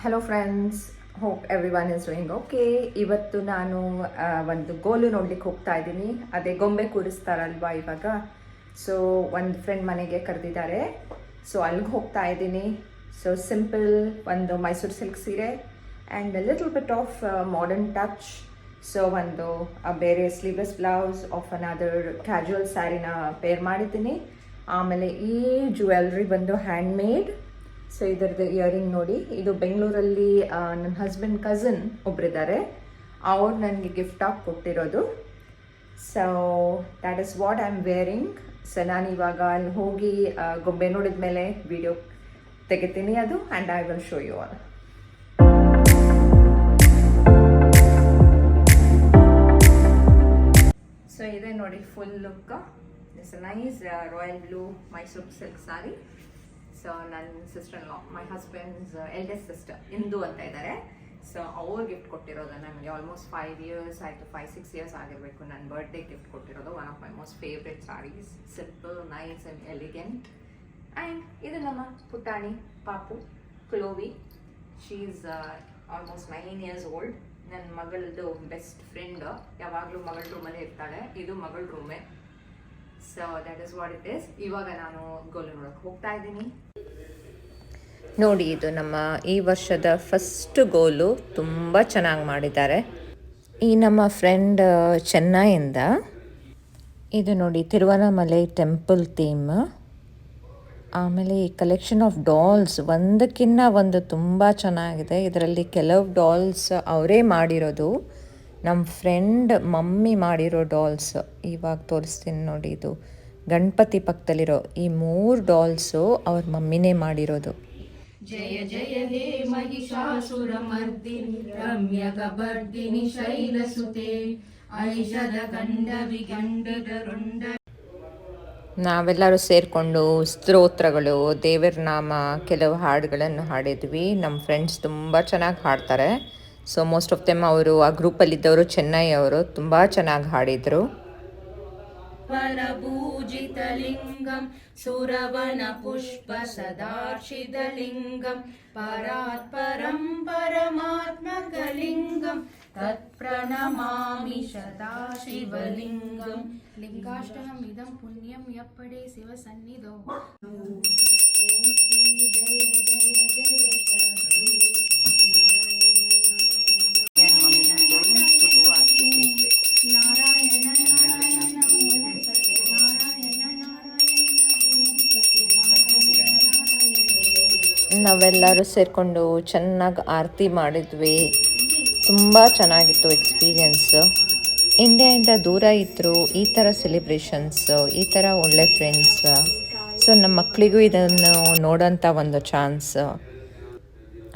Hello friends, hope every one is doing okay. ಇವತ್ತು ನಾನು ಒಂದು ಗೋಲು ನೋಡ್ಲಿಕ್ಕೆ ಹೋಗ್ತಾ ಇದ್ದೀನಿ. ಅದೇ ಗೊಂಬೆ ಕೂರಿಸ್ತಾರಲ್ವಾ ಇವಾಗ. ಸೊ ಒಂದು ಫ್ರೆಂಡ್ ಮನೆಗೆ ಕರೆದಿದ್ದಾರೆ. ಸೊ ಅಲ್ಲಿಗೆ ಹೋಗ್ತಾ ಇದ್ದೀನಿ. ಸೊ ಸಿಂಪಲ್ ಒಂದು ಮೈಸೂರು ಸಿಲ್ಕ್ ಸೀರೆ and little bit of modern touch. So ಒಂದು ಬೇರೆ sleeveless blouse of another casual ಸ್ಯಾರಿನ ಪೇರ್ ಮಾಡಿದ್ದೀನಿ. ಆಮೇಲೆ ಈ ಜ್ಯುವೆಲ್ರಿ ಬಂದು ಹ್ಯಾಂಡ್ ಮೇಡ್. ಸೊ ಇದರದ್ದು ಇಯರಿಂಗ್ ನೋಡಿ, ಇದು ಬೆಂಗಳೂರಲ್ಲಿ ನನ್ನ ಹಸ್ಬೆಂಡ್ ಕಸಿನ್ ಒಬ್ಬರಿದ್ದಾರೆ, ಅವ್ರು ನನಗೆ ಗಿಫ್ಟಾಗಿ ಕೊಟ್ಟಿರೋದು. So that is what I am wearing. So ನಾನು ಇವಾಗ ಅಲ್ಲಿ ಹೋಗಿ ಗೊಂಬೆ ನೋಡಿದ ಮೇಲೆ ವಿಡಿಯೋ ತೆಗಿತೀನಿ ಅದು, and I will show you all. So ಇದೆ ನೋಡಿ full look. It's nice royal blue Mysuru silk sari. So ನನ್ನ sister in law, my husband's eldest sister Indu ಅಂತ ಇದ್ದಾರೆ. ಸೊ ಅವ್ರು ಗಿಫ್ಟ್ ಕೊಟ್ಟಿರೋದು ನನಗೆ ಆಲ್ಮೋಸ್ಟ್ 5 years ಆಯಿತು, 5-6 years ಆಗಿರಬೇಕು. ನನ್ನ ಬರ್ಡೇ ಗಿಫ್ಟ್ ಕೊಟ್ಟಿರೋದು one of my most favourite saris. Simple, nice and elegant. And ಇದು ನಮ್ಮ ಪುಟಾಣಿ ಪಾಪು ಕ್ಲೋವಿ. She is almost 9 years old. ನನ್ನ ಮಗಳದ್ದು ಬೆಸ್ಟ್ ಫ್ರೆಂಡ್, ಯಾವಾಗಲೂ ಮಗಳ ರೂಮಲ್ಲೇ ಇರ್ತಾಳೆ. ಇದು ಮಗಳ ರೂಮೇ. So that is what it is. ಇವಾಗ ನಾನು ಗೋಲು ನೋಡೋಕೆ ಹೋಗ್ತಾ ಇದ್ದೀನಿ. ನೋಡಿ, ಇದು ನಮ್ಮ ಈ ವರ್ಷದ ಫಸ್ಟ್ ಗೋಲು. ತುಂಬ ಚೆನ್ನಾಗಿ ಮಾಡಿದ್ದಾರೆ. ಈ ನಮ್ಮ ಫ್ರೆಂಡ್ ಚೆನ್ನೈಯಿಂದ. ಇದು ನೋಡಿ ತಿರುವನಮಲೈ ಟೆಂಪಲ್ ಥೀಮ್. ಆಮೇಲೆ ಈ ಕಲೆಕ್ಷನ್ ಆಫ್ ಡಾಲ್ಸ್ ಒಂದಕ್ಕಿಂತ ಒಂದು ತುಂಬ ಚೆನ್ನಾಗಿದೆ. ಇದರಲ್ಲಿ ಕೆಲವು ಡಾಲ್ಸ್ ಅವರೇ ಮಾಡಿರೋದು, ನಮ್ಮ ಫ್ರೆಂಡ್ ಮಮ್ಮಿ ಮಾಡಿರೋ ಡಾಲ್ಸ್. ಇವಾಗ ತೋರಿಸ್ತೀನಿ ನೋಡಿ. ಇದು ಗಣಪತಿ ಪಕ್ಕದಲ್ಲಿರೋ ಈ 3 ಡಾಲ್ಸು ಅವ್ರ ಮಮ್ಮಿನೇ ಮಾಡಿರೋದು. ಜಯ ಜಯ ಹೇ ಮಹಿಷಾಸುರ ಮರ್ದಿನಿ ರಮ್ಯಕಬರ್ದಿನಿ ಶೈಲಸುತೆ ಐಷಧ ಗಂಡ ವಿಗಂಡದ ರುಂಡ. ನಾವೆಲ್ಲರೂ ಸೇರಿಕೊಂಡು ಸ್ತೋತ್ರಗಳು, ದೇವರ ನಾಮ, ಕೆಲವು ಹಾಡುಗಳನ್ನು ಹಾಡಿದ್ವಿ. ನಮ್ಮ ಫ್ರೆಂಡ್ಸ್ ತುಂಬ ಚೆನ್ನಾಗಿ ಹಾಡ್ತಾರೆ. ಸೊ ಮೋಸ್ಟ್ ಆಫ್ ದೆಮ್ ಅವರು ಆ ಗ್ರೂಪಲ್ಲಿದ್ದವರು ಚೆನ್ನೈ ಅವರು ತುಂಬ ಚೆನ್ನಾಗಿ ಹಾಡಿದರು. ಪರಭೂಜಿತಲಿಂಗಂ ಸುರವನ ಪುಷ್ಪ ಸದಾರ್ಶಿತಲಿಂಗಂ ಪರಾತ್ಪರಂ ಪರಮಾತ್ಮಕಲಿಂಗಂ ತತ್ಪ್ರಣಮಾಮಿ ಸದಾಶಿವಲಿಂಗಂ ಲಿಂಗಾಷ್ಟಕಂ ಇದಂ ಪುಣ್ಯಂ ಯಪ್ಪಡೆ ಶಿವ ಸನ್ನಿಧೋ. ಓಂ ಶ್ರೀ ಜಯ ಜಯ ಜಯ ಶಕ್ತಿ ನಾರಾಯಣ ನಾರಾಯಣ ಓಂ ಸತ್ಯನಾರಾಯಣ ನಾರಾಯಣ ಓಂ ಸತ್ಯನಾರಾಯಣ ನಾರಾಯಣ. ನಾವೆಲ್ಲರೂ ಸೇರಿಕೊಂಡು ಚೆನ್ನಾಗಿ ಆರತಿ ಮಾಡಿದ್ವಿ. ತುಂಬ ಚೆನ್ನಾಗಿತ್ತು ಎಕ್ಸ್ಪೀರಿಯನ್ಸ್. ಇಂಡಿಯಾಯಿಂದ ದೂರ ಇದ್ದರು ಈ ಥರ ಸೆಲಿಬ್ರೇಷನ್ಸ್, ಈ ಥರ ಒಳ್ಳೆ ಫ್ರೆಂಡ್ಸ್. ಸೊ ನಮ್ಮ ಮಕ್ಕಳಿಗೂ ಇದನ್ನು ನೋಡೋಂಥ ಒಂದು chance.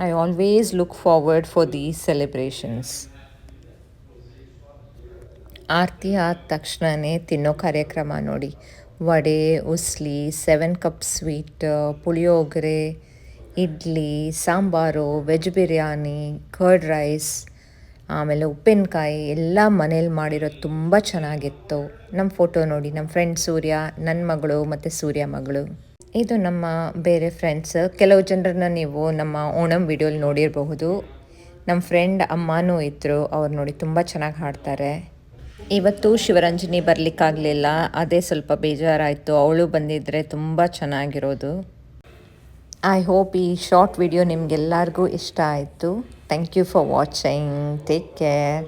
I always look forward for these celebrations. ಆರತಿ ಆದ ತಕ್ಷಣವೇ ತಿನ್ನೋ ಕಾರ್ಯಕ್ರಮ ನೋಡಿ. Vada, usli, 7 cup sweet, puliyogare, idli, sambar, veg biryani, curd rice, ಆಮೇಲೆ ಉಪ್ಪಿನಕಾಯಿ ಎಲ್ಲ ಮನೇಲಿ ಮಾಡಿರೋದು ತುಂಬ ಚೆನ್ನಾಗಿತ್ತು. ನಮ್ಮ ಫೋಟೋ ನೋಡಿ, ನಮ್ಮ ಫ್ರೆಂಡ್ ಸೂರ್ಯ, ನನ್ನ ಮಗಳು ಮತ್ತು ಸೂರ್ಯ ಮಗಳು. ಇದು ನಮ್ಮ ಬೇರೆ ಫ್ರೆಂಡ್ಸ್. ಕೆಲವು ಜನರನ್ನ ನೀವು ನಮ್ಮ ಓಣಂ ವಿಡಿಯೋಲಿ ನೋಡಿರಬಹುದು. ನಮ್ಮ ಫ್ರೆಂಡ್ ಅಮ್ಮನೂ ಇದ್ದರು, ಅವ್ರು ನೋಡಿ ತುಂಬ ಚೆನ್ನಾಗಿ ಹಾಡ್ತಾರೆ. ಇವತ್ತು ಶಿವರಂಜನಿ ಬರಲಿಕ್ಕಾಗಲಿಲ್ಲ, ಅದೇ ಸ್ವಲ್ಪ ಬೇಜಾರಾಯಿತು. ಅವಳು ಬಂದಿದ್ದರೆ ತುಂಬ ಚೆನ್ನಾಗಿರೋದು. ಐ ಹೋಪ್ ಈ ಶಾರ್ಟ್ ವಿಡಿಯೋ ನಿಮಗೆಲ್ಲರಿಗೂ ಇಷ್ಟ ಆಯಿತು. Thank you for watching. Take care.